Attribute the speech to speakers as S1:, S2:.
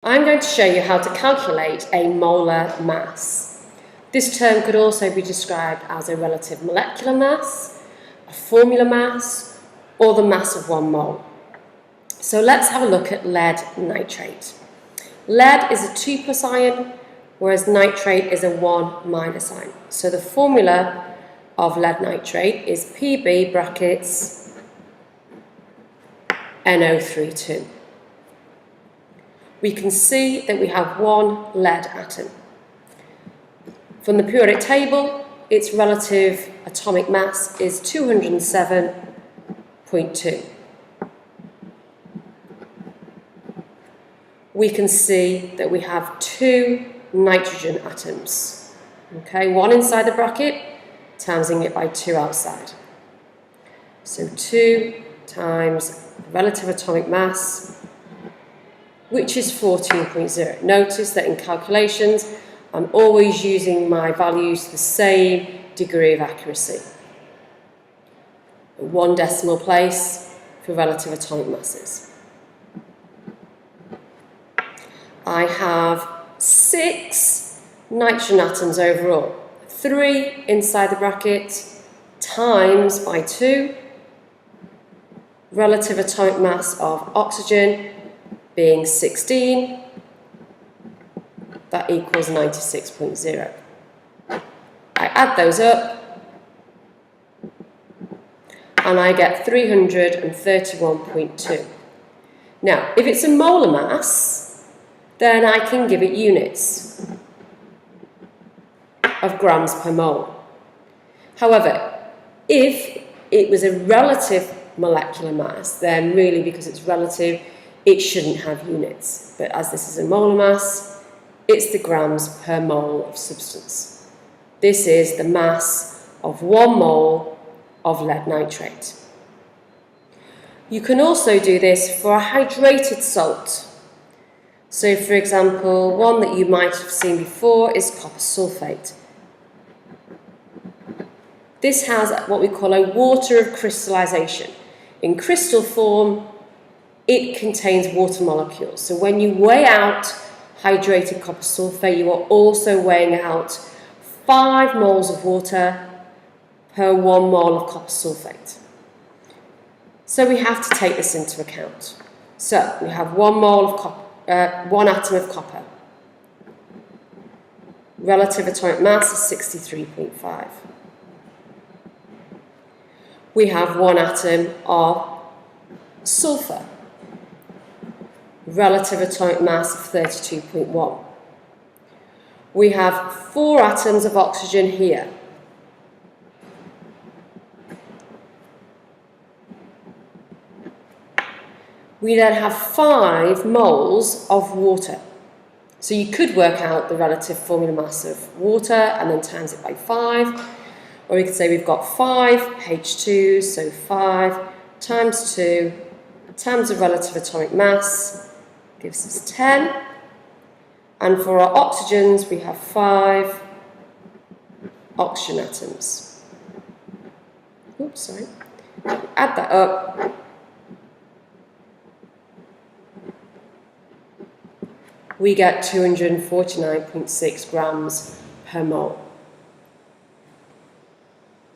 S1: I'm going to show you how to calculate a molar mass. This term could also be described as a relative molecular mass, a formula mass, or the mass of 1 mole. So let's have a look at lead nitrate. Lead is a 2+ ion, whereas nitrate is a 1- ion. So the formula of lead nitrate is Pb brackets NO32. We can see that we have 1 lead atom. From the periodic table, its relative atomic mass is 207.2. We can see that we have 2 nitrogen atoms. Okay, 1 inside the bracket, timesing it by 2 outside. So 2 times relative atomic mass, which is 14.0. Notice that in calculations, I'm always using my values to the same degree of accuracy. 1 decimal place for relative atomic masses. I have 6 nitrogen atoms overall. 3 inside the bracket times by 2. Relative atomic mass of oxygen being 16, that equals 96.0. I add those up and I get 331.2. Now, if it's a molar mass, then I can give it units of grams per mole. However, if it was a relative molecular mass, then really, because it's relative, it shouldn't have units. But as this is a molar mass, it's the grams per mole of substance. This is the mass of 1 mole of lead nitrate. You can also do this for a hydrated salt. So, for example, one that you might have seen before is copper sulfate. This has what we call a water of crystallization. In crystal form, it contains water molecules. So when you weigh out hydrated copper sulfate, you are also weighing out 5 moles of water per 1 mole of copper sulfate. So we have to take this into account. So we have 1 mole of copper, 1 atom of copper. Relative atomic mass is 63.5. We have 1 atom of sulfur. Relative atomic mass of 32.1. We have 4 atoms of oxygen here. We then have 5 moles of water. So you could work out the relative formula mass of water and then times it by 5. Or we could say we've got 5 H2, so 5 times 2 times the relative atomic mass gives us 10. And for our oxygens, we have 5 oxygen atoms. Oops, sorry. Add that up. We get 249.6 grams per mole.